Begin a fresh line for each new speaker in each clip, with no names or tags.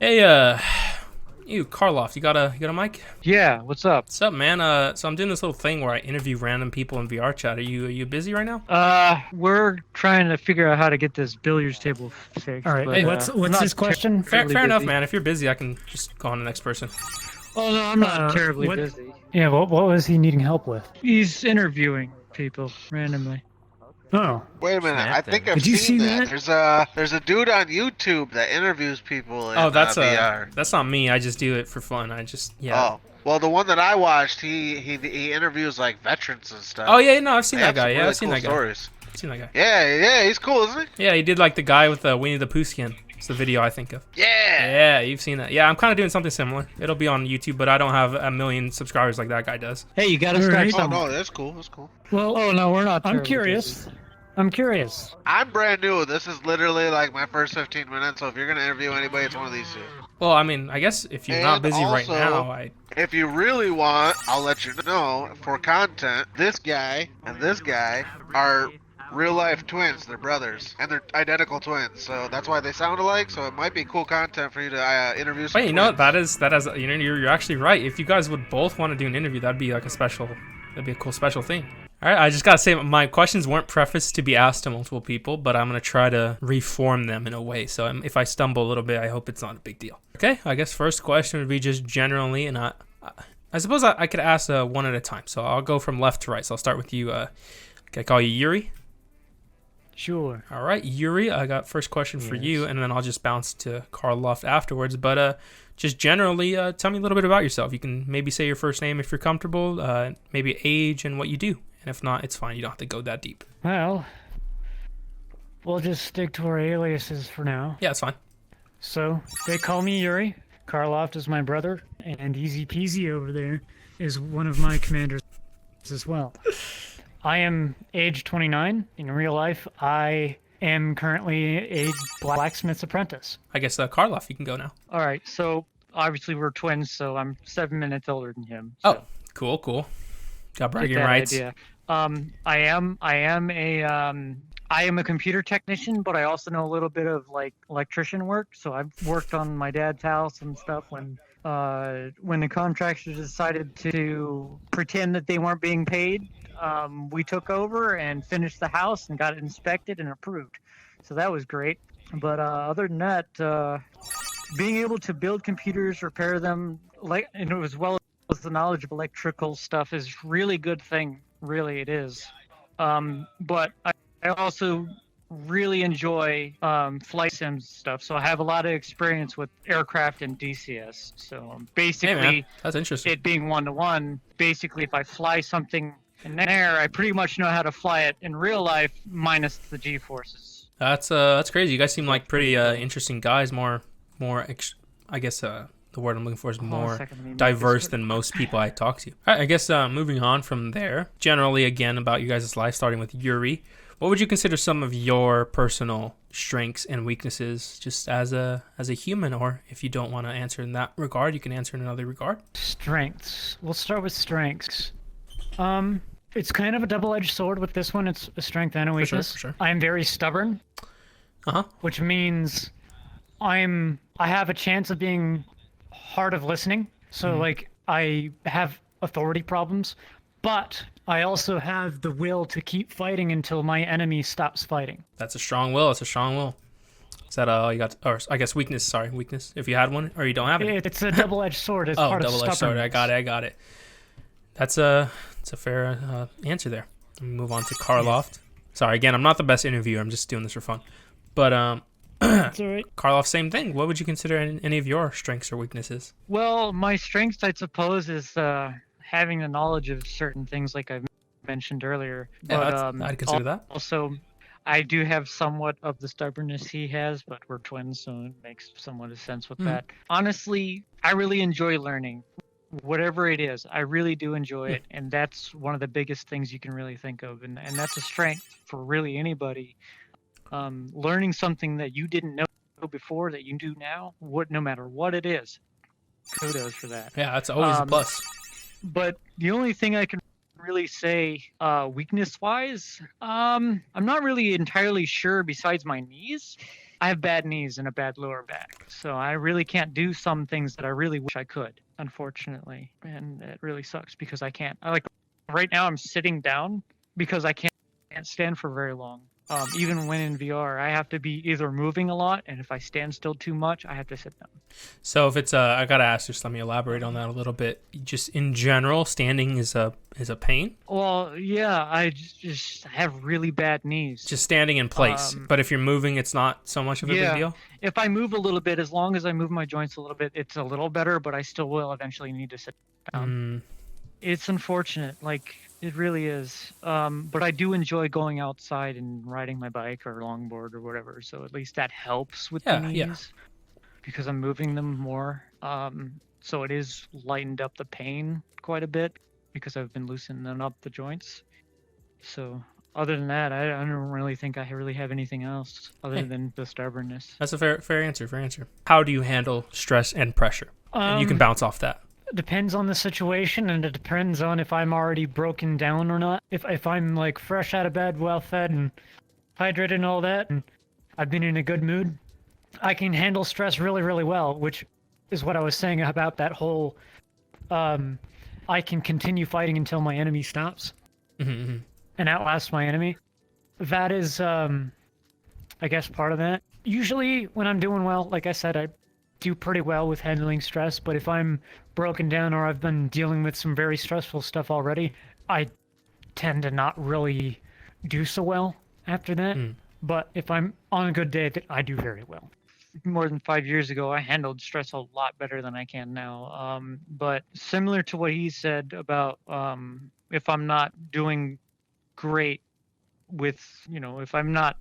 Hey, you Karloff, you got a mic?
Yeah, what's up?
What's up, man? So I'm doing this little thing where I interview random people in VRChat. Are you busy right now?
We're trying to figure out how to get this billiards table
All
fixed,
right.
but
Hey,
I'm
What's
not
his question?
fair,
terribly
fair enough,
busy.
man. If you're busy, I can just go on to the next person.
Oh no, I'm not terribly
What?
busy.
Yeah. What was he needing help with?
He's interviewing people randomly.
Oh,
Wait a minute, I
Snap
think
then.
I've
did you
seen
see
that.
that?
There's a dude on YouTube that interviews people
Oh,
in
that's
VR.
that's not me. I just do it for fun. Yeah.
Oh, well, the one that I watched, he interviews like veterans and
Oh
stuff.
yeah, no, I've seen
They
that
have
guy.
some
Yeah, I've
really
seen
cool
that guy.
stories.
I've seen that guy.
Yeah, he's cool, isn't he?
Yeah, he did like the guy with the Winnie the Pooh skin. It's the video I think of.
Yeah.
Yeah, you've seen that. Yeah, I'm kind of doing something similar. It'll be on YouTube, but I don't have a million subscribers like that guy does.
Hey, you gotta
All
start
right.
Oh
somewhere.
no, that's cool. That's cool.
Well,
Oh no, we're not
I'm
terribly
curious.
busy.
I'm curious.
I'm brand new. This is literally like my first 15 minutes. So if you're gonna interview anybody, it's one of these two.
Well, I mean, I guess if you're not
And
busy right
also,
now, I
If you really want, I'll let you know for content. This guy and this guy are real life twins. They're brothers and they're identical twins. So that's why they sound alike. So it might be cool content for you to interview some
wait, you know what?
twins.
That is, you're actually right. If you guys would both want to do an interview, that'd be a cool special thing. All right, I just gotta say, my questions weren't prefaced to be asked to multiple people, but I'm gonna try to reform them in a way. So if I stumble a little bit, I hope it's not a big deal. Okay, I guess first question would be just generally, and I suppose I could ask one at a time. So I'll go from left to right. So I'll start with you. Can I call you Yuri?
Sure.
All right, Yuri, I got first question for you, and then I'll just bounce to Karloff afterwards. But just generally, tell me a little bit about yourself. You can maybe say your first name if you're comfortable, maybe age and what you do. And if not, it's fine. You don't have to go that deep.
Well, we'll just stick to our aliases for now.
Yeah, it's fine.
So they call me Yuri. Karloff is my brother, and Easy Peasy over there is one of my commanders as well. I am age 29. In real life, I am currently a blacksmith's apprentice.
I guess Karloff, you can go now.
All right, so obviously we're twins, so I'm 7 minutes older than him.
Oh,
So
cool. Got
get
bragging
that
rights.
idea. I am a computer technician, but I also know a little bit of like electrician work. So I've worked on my dad's house and stuff when the contractors decided to pretend that they weren't being paid. We took over and finished the house and got it inspected and approved. So that was great. But other than that, being able to build computers, repair them, as well as the knowledge of electrical stuff is really good thing. Really, it is. But I also really enjoy flight sims stuff. So I have a lot of experience with aircraft and DCS. So
Hey,
basically,
man, that's interesting.
it being one-to-one, basically if I fly something in air, I pretty much know how to fly it in real life minus the G-forces.
That's crazy. You guys seem like pretty interesting guys. I guess the word I'm looking for is
Hold on a
more
second, let me make
diverse
this-
than most people I talk to. All right, I guess moving on from there, generally again about you guys' life, starting with Yuri. What would you consider some of your personal strengths and weaknesses, just as a human? Or if you don't want to answer in that regard, you can answer in another regard.
Strengths. We'll start with strengths. It's kind of a double-edged sword with this one. It's a strength and a
sure,
weakness.
for sure.
I am very stubborn,
Uh-huh.
which means I have a chance of being hard of listening. So like I have authority problems, but I also have the will to keep fighting until my enemy stops fighting.
That's a strong will. It's a strong will. Is that all you got? Or I guess weakness. Sorry, weakness. If you had one, or you don't have it.
It's a double-edged sword. It's
Oh,
part of
double-edged sword. I
stubbornness.
got it. That's a fair answer there. Let me move on to Karloff. Sorry, again, I'm not the best interviewer. I'm just doing this for fun. But
It's all right.
Karloff, same thing. What would you consider any of your strengths or weaknesses?
Well, my strengths, I suppose, is having the knowledge of certain things, like I mentioned earlier.
Yeah,
But
I'd consider that.
also, I do have somewhat of the stubbornness he has, but we're twins, so it makes somewhat of sense with that. Honestly, I really enjoy learning. Whatever it is, I really do enjoy it, and that's one of the biggest things you can really think of, and that's a strength for really anybody. Learning something that you didn't know before that you do now, no matter what it is, kudos for that.
Yeah, that's always a plus.
But the only thing I can really say, weakness-wise, I'm not really entirely sure besides my knees. I have bad knees and a bad lower back, so I really can't do some things that I really wish I could, unfortunately, and it really sucks because I can't. I like right now I'm sitting down because I can't stand for very long. Even when in VR, I have to be either moving a lot, and if I stand still too much, I have to sit down.
So if it's I gotta ask, just let me elaborate on that a little bit. Just in general, standing is a pain.
Well, yeah, I just have really bad knees.
Just standing in place. But if you're moving, it's not so much of a big deal.
If I move a little bit, as long as I move my joints a little bit, it's a little better. But I still will eventually need to sit down. It's unfortunate, like it really is. But I do enjoy going outside and riding my bike or longboard or whatever. So at least that helps with the knees because I'm moving them more. So it is lightened up the pain quite a bit because I've been loosening up the joints. So other than that, I don't really think I really have anything else other than the stubbornness.
That's a fair answer. Fair answer. How do you handle stress and pressure? And you can bounce off that.
Depends on the situation, and it depends on if I'm already broken down or not. If I'm like fresh out of bed, well fed and hydrated and all that, and I've been in a good mood, I can handle stress really, really well, which is what I was saying about that whole I can continue fighting until my enemy stops and outlast my enemy. That is, I guess, part of that. Usually when I'm doing well, like I said, I do pretty well with handling stress, but if I'm broken down or I've been dealing with some very stressful stuff already, I tend to not really do so well after that. But if I'm on a good day, I do very well.
More than 5 years ago, I handled stress a lot better than I can now. But similar to what he said about if I'm not doing great with, if I'm not,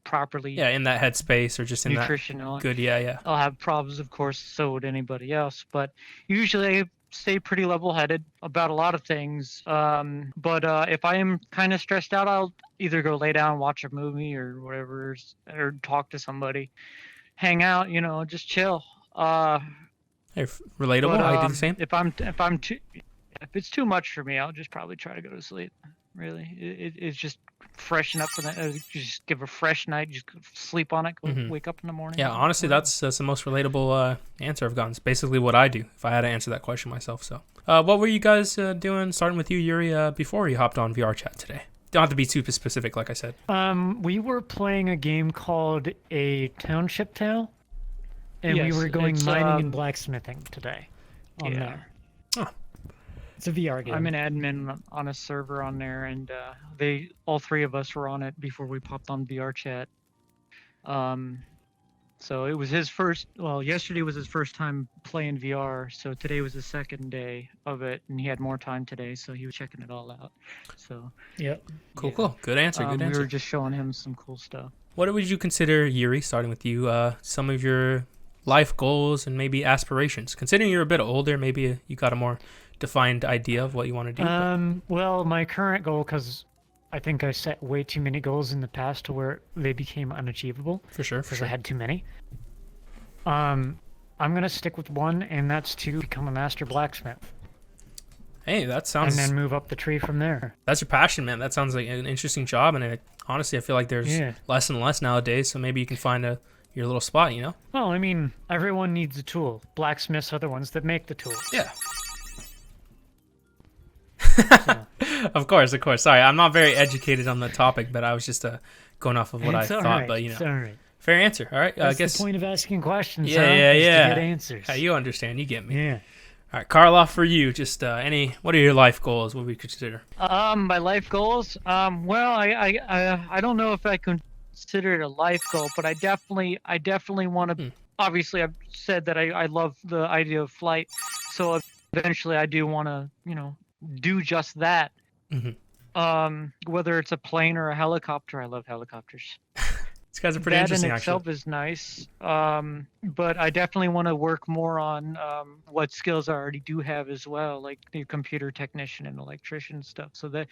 properly
in that headspace or just in
nutritional,
that good,
I'll have problems, of course, so would anybody else. But usually I stay pretty level-headed about a lot of things. But if I am kind of stressed out, I'll either go lay down, watch a movie or whatever, or talk to somebody, hang out, just chill.
Relatable.
But,
I do the same.
If it's too much for me, I'll just probably try to go to sleep. Really, it's just freshen up for that. Just give a fresh night, just sleep on it, wake up in the morning.
Yeah, honestly, that's the most relatable answer I've gotten. It's basically what I do if I had to answer that question myself. So, what were you guys doing? Starting with you, Yuri, before you hopped on VRChat today. Don't have to be too specific, like I said.
We were playing a game called a Township Tale, and we were going mining and blacksmithing today on there.
Oh.
It's a VR game.
I'm an admin on a server on there, and all three of us were on it before we popped on VRChat. So it was his first. Well, yesterday was his first time playing VR, so today was the second day of it, and he had more time today, so he was checking it all out. So.
Yep.
Cool. Good answer. Good answer.
We were just showing him some cool stuff.
What would you consider, Yuri, starting with you, some of your life goals and maybe aspirations? Considering you're a bit older, maybe you got a more defined idea of what you want to do.
Well, my current goal, because I think I set way too many goals in the past to where they became unachievable.
For sure.
I had too many. I'm gonna stick with one, and that's to become a master blacksmith.
Hey, that sounds.
And then move up the tree from there.
That's your passion, man. That sounds like an interesting job, and honestly, I feel like there's less and less nowadays. So maybe you can find your little spot.
Well, I mean, everyone needs a tool. Blacksmiths are the ones that make the tools.
Yeah. Of course. Sorry, I'm not very educated on the topic, but I was just going off of what I thought.
Right.
But
It's all right.
fair answer. All right,
That's
I guess
the point of asking questions.
Yeah.
To get answers.
Yeah, you understand. You get me.
Yeah.
All right, Karloff, for you, just what are your life goals? What would we consider?
My life goals. Well, I don't know if I consider it a life goal, but I definitely want to. Obviously, I've said that I love the idea of flight, so eventually I do want to, do just that. Whether it's a plane or a helicopter, I love helicopters.
These guys are pretty interesting,
that in
actually.
itself is nice. But I definitely want to work more on what skills I already do have as well, like the computer technician and electrician stuff. So that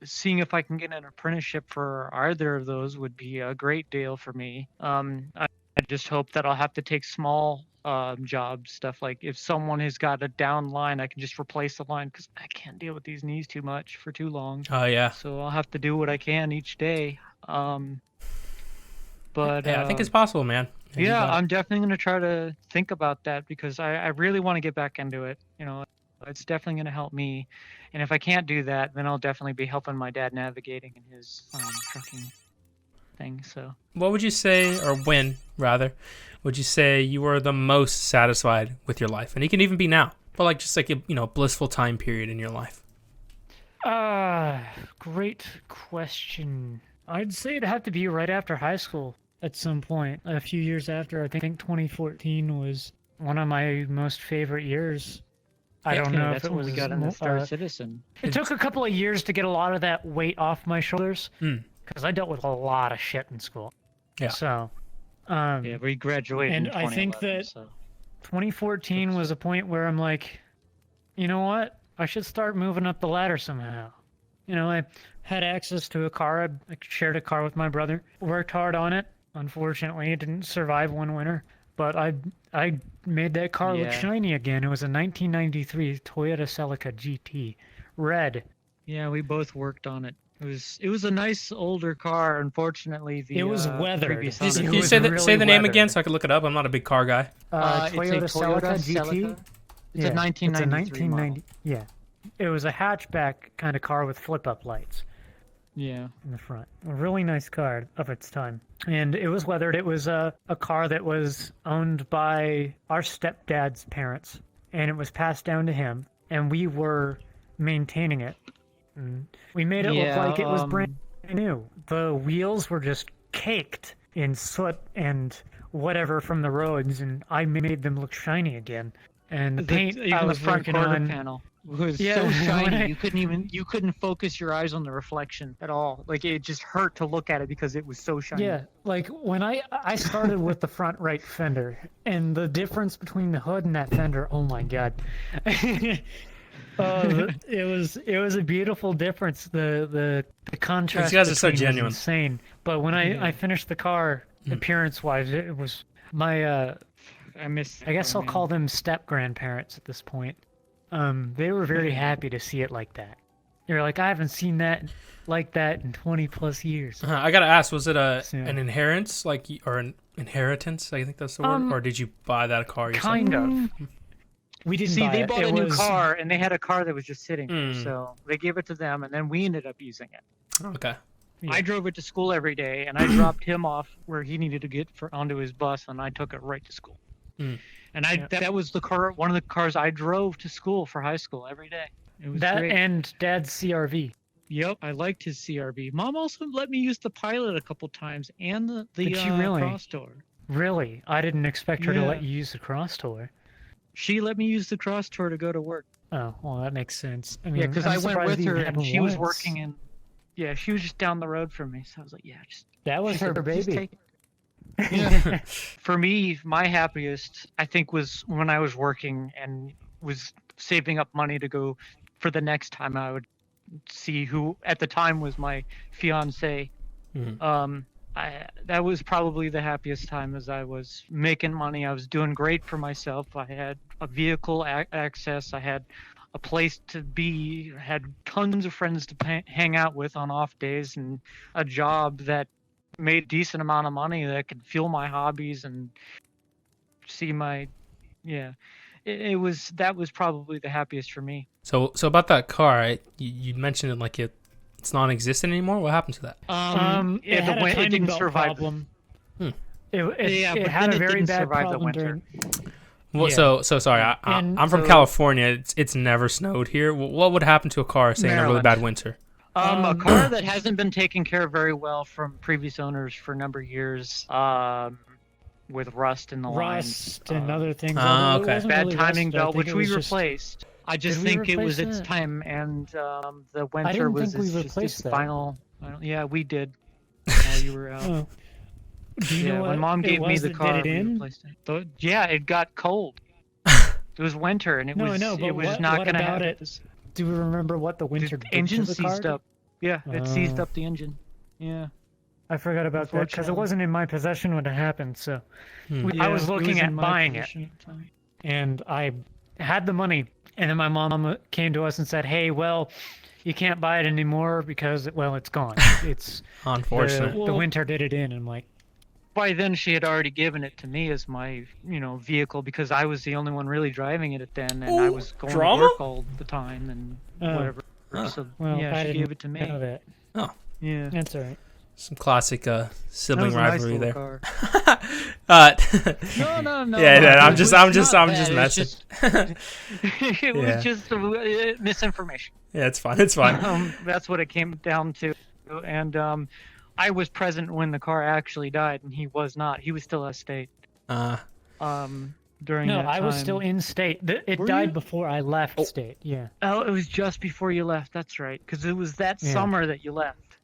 seeing if I can get an apprenticeship for either of those would be a great deal for me. I just hope that I'll have to take small job stuff, like if someone has got a down line, I can just replace the line because I can't deal with these knees too much for too long.
Oh yeah.
So I'll have to do what I can each day. But
Yeah, I think it's possible, man. And you
yeah,
got it.
I'm definitely gonna try to think about that because I really want to get back into it. You know, it's definitely gonna help me. And if I can't do that, then I'll definitely be helping my dad navigating in his trucking thing. So
What would you say, or when rather, would you say you were the most satisfied with your life? And it can even be now, but like just like a blissful time period in your life.
Great question. I'd say it'd have to be right after high school at some point. A few years after, I think 2014 was one of my most favorite years. I don't know if
that's
it
when
was
we got in the Star Citizen.
It took a couple of years to get a lot of that weight off my shoulders
Hmm.
because I dealt with a lot of shit in school.
Yeah.
So,
Yeah, we graduated
and
in
I think
2011,
that
so.
2014 was a point where I'm like, you know what? I should start moving up the ladder somehow. You know, I had access to a car. I shared a car with my brother. Worked hard on it. Unfortunately, it didn't survive one winter. But I made that car look
Yeah.
shiny again. It was a 1993 Toyota Celica GT, red.
Yeah, we both worked on it. It was a nice older car. Unfortunately, the
It was weathered.
previous
Can
Can
It
you
was
say the
really
name again
weathered.
so I could look it up? I'm not a big car guy.
Toyota
it's a
Celica GT.
Celica. It's a 1993 model.
Yeah. It was a hatchback kind of car with flip-up lights
Yeah.
in the front. A really nice car of its time. And it was weathered. It was a car that was owned by our stepdad's parents. And it was passed down to him. And we were maintaining it. And we made it look like it was brand new. The wheels were just caked in soot and whatever from the roads. And I made them look shiny again. And the paint
even
I
the
was
front
working
quarter
on...
panel was
Yeah,
so
when
shiny
I-
you couldn't focus your eyes on the reflection at all. Like it just hurt to look at it because it was so shiny.
Yeah, like when I started with the front right fender, and the difference between the hood and that fender, oh my god. It was a beautiful difference. The contrast.
These guys are so
between was
genuine.
insane. But when I finished the car, appearance wise, it was my
I miss.
I guess I'll call them step grandparents at this point. They were very happy to see it like that. They're like, I haven't seen that like that in 20 plus years.
I gotta ask, was it
Yeah.
an inheritance, or an inheritance? I think that's the word. Or did you buy that car yourself?
Kind of. We didn't
See,
buy
they
it.
bought
It
a new
was-
car and they had a car that was just sitting there,
Mm.
so they gave it to them, and then we ended up using it.
Okay.
Yeah.
I drove it to school every day, and I dropped him off where he needed to get onto his bus, and I took it right to school.
Mm.
And
Yeah.
that was one of the cars I drove to school for high school every day. It was
That
great.
and Dad's CRV.
Yep, I liked his CRV. Mom also let me use the Pilot a couple times and the
Did she really?
Cross Tour.
Really? I didn't expect her to
Yeah.
let you use the cross tour.
She let me use the Cross Tour to go to work.
Oh, well, that makes sense. I mean,
Yeah, because
I'm
I went
surprised
with
you
her
had
and
one
she was
once.
working in. Yeah, she was just down the road from me, so I was like, yeah, just.
That was
she
her
said, "Just
baby.
take it." Yeah. For me, my happiest, I think, was when I was working and was saving up money to go for the next time I would see who at the time was my fiance.
Mhm.
That was probably the happiest time as I was making money. I was doing great for myself. I had a vehicle access. I had a place to be. I had tons of friends to hang out with on off days, and a job that made a decent amount of money that could fuel my hobbies and see my, yeah. That was probably the happiest for me.
So about that car, you mentioned it like it's non-existent anymore. What happened to that?
It had a
it
timing
didn't
belt
survive.
problem.
Hmm.
Yeah,
It
but
had
then
a
it
very
didn't
bad
survive the
problem
winter.
during...
Well,
Yeah.
so sorry.
And
I'm from
so-
California. It's never snowed here. What would happen to a car, say, in a really
Maryland.
bad winter?
A car that hasn't been taken care of very well from previous owners for a number of years, with rust in the lines.
Rust and other things.
Ah,
although it
okay.
wasn't
Bad
really
timing
rust, I
belt,
think
which
it
we
was just-
replaced. I just
Did we
think it was
replace
its
that?
time, and the winter
didn't
was
think we
just
replaced
its
that.
final. Yeah, we did. While you were out.
Oh. Do you
Yeah,
know what
when Mom
it
gave me
was
the
that
car,
did it
we
in?
replaced it. Yeah, it got cold. It was winter, and it
No, I
was
know, but
it was
what-
not
what
going to
about
happen.
it? Do we remember what the
The
winter did
engine
to the car?
seized up. Yeah, it seized
Oh.
up the engine. Yeah.
I forgot about that because it
Unfortunately.
wasn't in my possession when it happened. So
Hmm.
I
Yeah,
was
it
looking
in
at
my
buying it,
possession at the time.
and I had the money, and then my mom came to us and said, "Hey, well, you can't buy it anymore because, well, it's gone. It's
Unfortunate.
the winter did it in." I'm like,
by then she had already given it to me as my, vehicle because I was the only one really driving it then, and I was going
drama?
to work all the time and whatever. So
Well,
yeah,
I
she
didn't
gave it to me.
know that.
Oh,
Yeah.
That's all right.
some classic
That
sibling
was a nice
rivalry
little
there.
car.
No.
No.
Yeah, I'm
it
just
was not
messing.
bad, it
Yeah.
was just misinformation.
Yeah, it's fine. It's fine.
That's what it came down to. And I was present when the car actually died, and he was not. He was still out of state. During
No,
that
I was
time.
still in state. It
Were
died
you?
before I left state. Yeah.
Oh, it was just before you left. That's right, because it was that
Yeah.
summer that you left.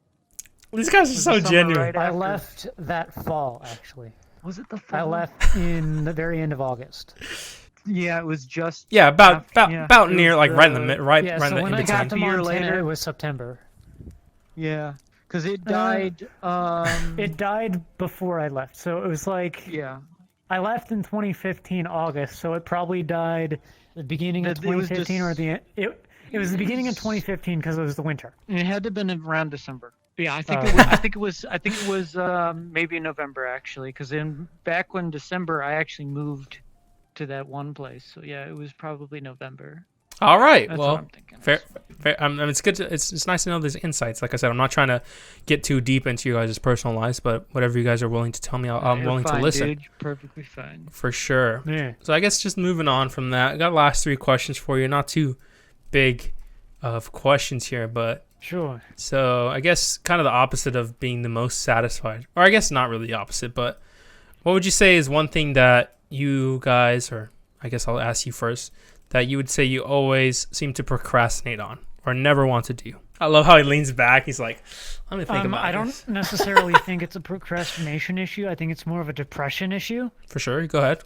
These guys are
Was
so
the summer
genuine.
right
I
after?
left that fall, actually.
Was it the fall?
I left in the very end of August.
Yeah, it was just.
Yeah, about
Yeah,
about
it
near
was
like right in the
the-
mid, right
Yeah,
right
so
in the
when
in
I got
between.
to
A year
Montana,
later.
it was September.
Yeah, because it died.
It died before I left, so it was like
Yeah.
I left in 2015 August, so it probably died the beginning of
It was
2015 or
just-
the it was the beginning of 2015 because it was the winter.
It had to have been around December. Yeah, I think
Oh.
it was. I think it was maybe November actually, because back when December I actually moved to that one place. So yeah, it was probably November.
All right.
That's what
Well,
I'm thinking.
fair. It's good. It's nice to know these insights. Like I said, I'm not trying to get too deep into you guys' personal lives, but whatever you guys are willing to tell me, I'm
You're
willing to
fine,
listen
Dude. You're perfectly fine.
for sure.
Yeah.
So I guess just moving on from that, I got last 3 questions for you. Not too big of questions here, but
Sure.
so I guess kind of the opposite of being the most satisfied, or I guess not really the opposite, but what would you say is one thing that you guys, or I guess I'll ask you first, that you would say you always seem to procrastinate on or never want to do? I love how he leans back. He's like, let me think about
I
this.
don't necessarily think it's a procrastination issue. I think it's more of a depression issue.
For sure. Go ahead.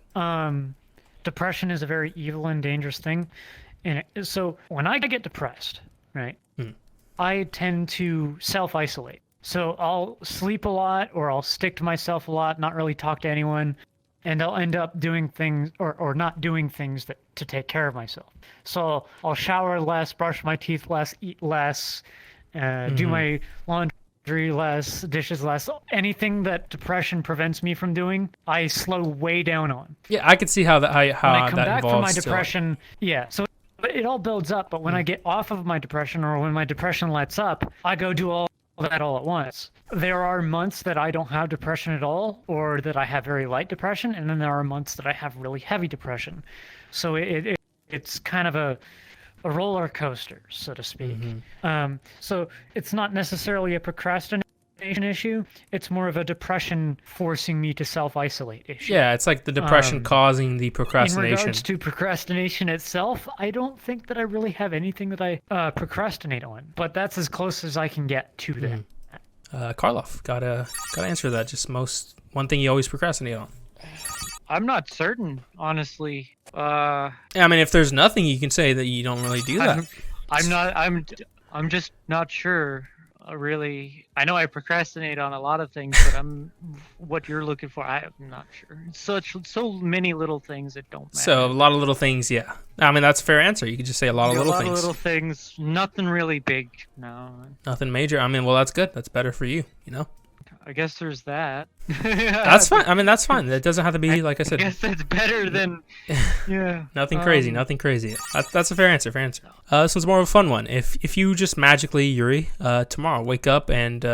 Depression is a very evil and dangerous thing. And so when I get depressed, right, I tend to self-isolate. So I'll sleep a lot or I'll stick to myself a lot, not really talk to anyone, and I'll end up doing things or not doing things to take care of myself. So I'll shower less, brush my teeth less, eat less, do my laundry less, dishes less. Anything that depression prevents me from doing, I slow way down on.
Yeah, I could see how that how
When I come
that
back from
involves
my
still.
depression, yeah. So it all builds up, but when I get off of my depression or when my depression lets up, I go do all that all at once. There are months that I don't have depression at all, or that I have very light depression, and then there are months that I have really heavy depression. So it's kind of a roller coaster, so to speak. So it's not necessarily a procrastination issue. It's more of a depression forcing me to self-isolate issue.
Yeah, it's like the depression causing the
In
procrastination.
regards to procrastination itself, I don't think that I really have anything that I procrastinate on, but that's as close as I can get to that.
Karloff, gotta answer that. Just one thing you always procrastinate on.
I'm not certain, honestly.
Yeah, I mean, if there's nothing, you can say that you don't really do that.
I'm just not sure. Really, I know I procrastinate on a lot of things, but what you're looking for, I'm not sure. It's so many little things that don't matter.
So a lot of little things, yeah. I mean, that's a fair answer. You could just say a lot of
a
little
lot
things.
of little things, nothing really big. No,
Nothing major. I mean, well, that's good. That's better for you, you know?
I guess there's that.
That's fine. I mean, that's fine. It doesn't have to be, like I
I
said,
guess that's better than, yeah.
nothing crazy. Nothing crazy. That's a fair answer. This one's more of a fun one. If you just magically, Yuri, tomorrow wake up and,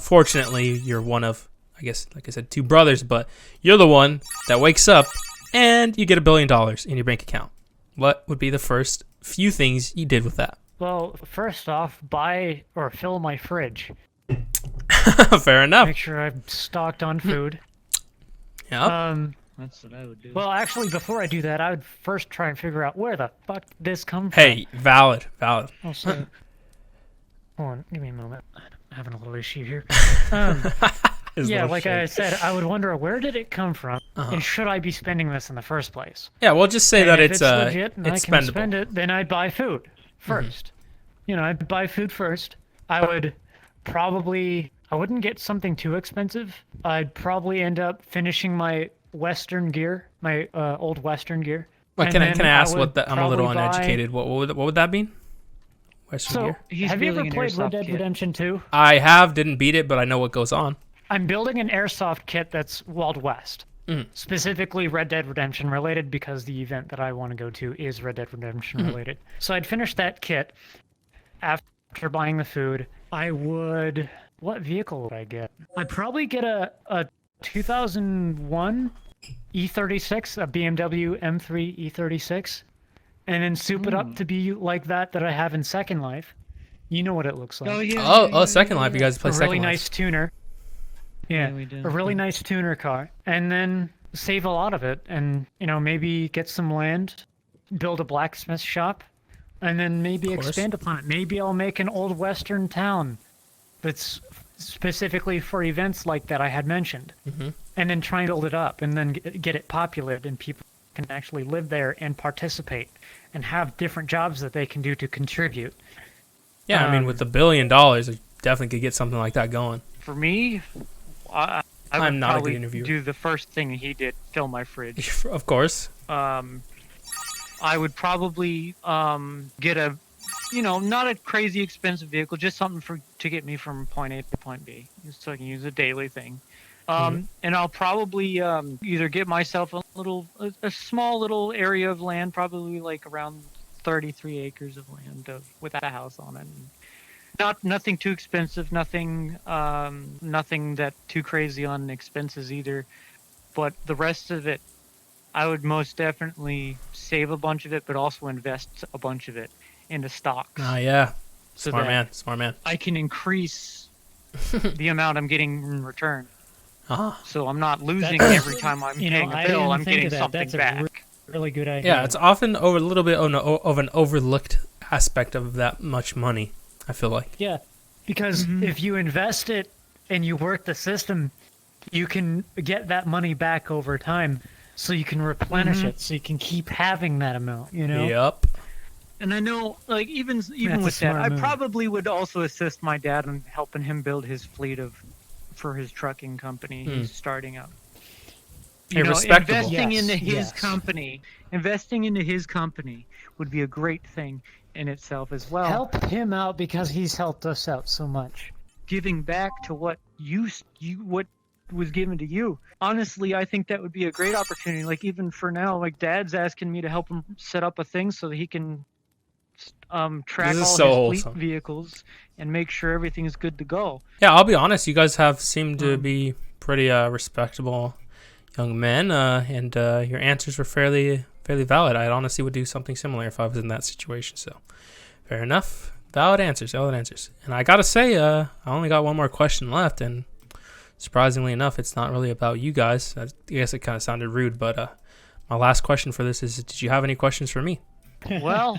fortunately, you're one of, I guess, like I said, 2 brothers, but you're the one that wakes up and you get $1 billion in your bank account. What would be the first few things you did with that?
Well, first off, buy or fill my fridge.
Fair enough.
Make sure I'm stocked on food.
Yeah.
That's what I would do.
Well, actually, before I do that, I would first try and figure out where the fuck did this come from.
Hey, valid.
Also, hold on, give me a moment. I'm having a little issue here.
His
Yeah,
little
like
shake.
I said, I would wonder where did it come from,
Uh-huh.
and should I be spending this in the first place?
Yeah, we'll just say
And
that
if
it's
legit and
it's
I can
spendable.
spend it, then I'd buy food 1st. I'd buy food first. I would probably, I wouldn't get something too expensive. I'd probably end up finishing my Western gear, my old Western gear.
Well,
And
can I
then
ask
would
what that? I'm a little
probably buy-
uneducated. What would that mean? Western
So,
gear.
He's
have you ever
building an
played Red
airsoft
Dead
kit.
Redemption 2?
I didn't beat it, but I know what goes on.
I'm building an airsoft kit that's Wild West. Specifically Red Dead Redemption related, because the event that I want to go to is Red Dead Redemption related. So I'd finish that kit. After buying the food, I would... What vehicle would I get? I'd probably get a 2001 E36, a BMW M3 E36, and then soup it up to be like that I have in Second Life. You know what it looks like.
Oh yeah.
Oh, Second Life. You guys play
A
Second
really
Life.
nice tuner. Yeah,
we did.
a really nice tuner car. And then save a lot of it and, maybe get some land, build a blacksmith shop, and then maybe
course.
expand upon it. Maybe I'll make an old western town that's specifically for events like that I had mentioned. And then try and build it up and then get it populated and people can actually live there and participate and have different jobs that they can do to contribute.
Yeah, I mean, with $1 billion, I definitely could get something like that going.
For me, I
I'm
would
not a good
probably
interviewer.
do the first thing he did, fill my fridge.
Of course.
I would probably get a, not a crazy expensive vehicle, just something to get me from point A to point B, so I can use a daily thing. And I'll probably either get myself a small little area of land, probably like around 33 acres of land with a house on it. Nothing too expensive, nothing that too crazy on expenses either. But the rest of it, I would most definitely save a bunch of it, but also invest a bunch of it into stocks.
Oh, yeah.
So
Smart
that
man. Smart man.
I can increase the amount I'm getting in return. So I'm not losing every time I'm paying a bill. I'm getting something back.
Really good idea.
Yeah, it's often a little bit of an overlooked aspect of that much money, I feel like.
Yeah, because if you invest it and you work the system, you can get that money back over time, so you can replenish it, so you can keep having that amount,
Yep.
And I know, like, even
That's
with
a
that,
smart
I
move.
probably would also assist my dad in helping him build his fleet for his trucking company he's starting up.
Hey, respectable.
Investing
Yes,
into his
yes.
company would be a great thing in itself as well.
Help him out because he's helped us out so much.
Giving back to what what was given to you. Honestly, I think that would be a great opportunity. Like, even for now, like, Dad's asking me to help him set up a thing so that he can track
This is
all
so
his fleet
wholesome.
vehicles and make sure everything is good to go.
Yeah, I'll be honest. You guys have seemed to be pretty respectable young men, and your answers were fairly valid. I honestly would do something similar if I was in that situation. So, fair enough. Valid answers. And I gotta say, I only got one more question left, and surprisingly enough, it's not really about you guys. I guess it kind of sounded rude, but my last question for this is: did you have any questions for me?
Well,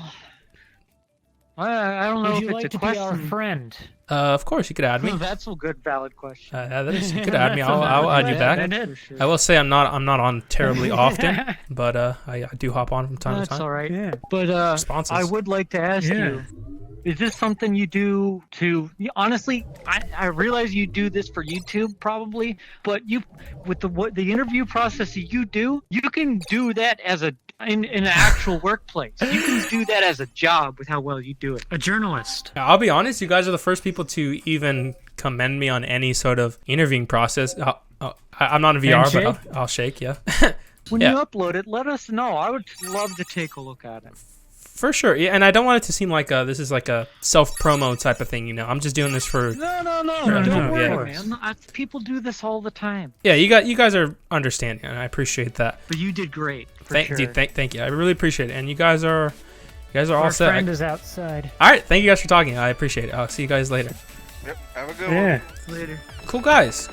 I don't know
Would
if
you
it's
like
a
to be our
question.
friend?
Of course, you could add me.
Oh, that's a good, valid question.
You could add me. I'll add you back.
That's for sure.
I will say I'm not on terribly often, but I do hop on from time to
That's
time.
all right.
Yeah.
But
Responses.
I would like to ask you, is this something you do honestly, I realize you do this for YouTube probably, but with the interview process that you do, you can do that in an actual workplace. You can do that as a job with how well you do it.
A journalist.
I'll be honest, you guys are the first people to even commend me on any sort of interviewing process. I'm not in VR, but
Handshake?
I'll shake, yeah.
When
Yeah.
you upload it, let us know. I would love to take a look at it.
For sure, yeah, and I don't want it to seem like this is like a self-promo type of thing, I'm just doing this for...
No,
no,
don't
yeah.
worry, man. People do this all the time.
Yeah, you guys are understanding, and I appreciate that.
But you did great. For
Thank
sure.
you, thank you. I really appreciate it, and you guys are all
Our
set.
friend is outside.
All right, thank you guys for talking. I appreciate it. I'll see you guys later.
Yep, have a good one.
Later.
Cool guys.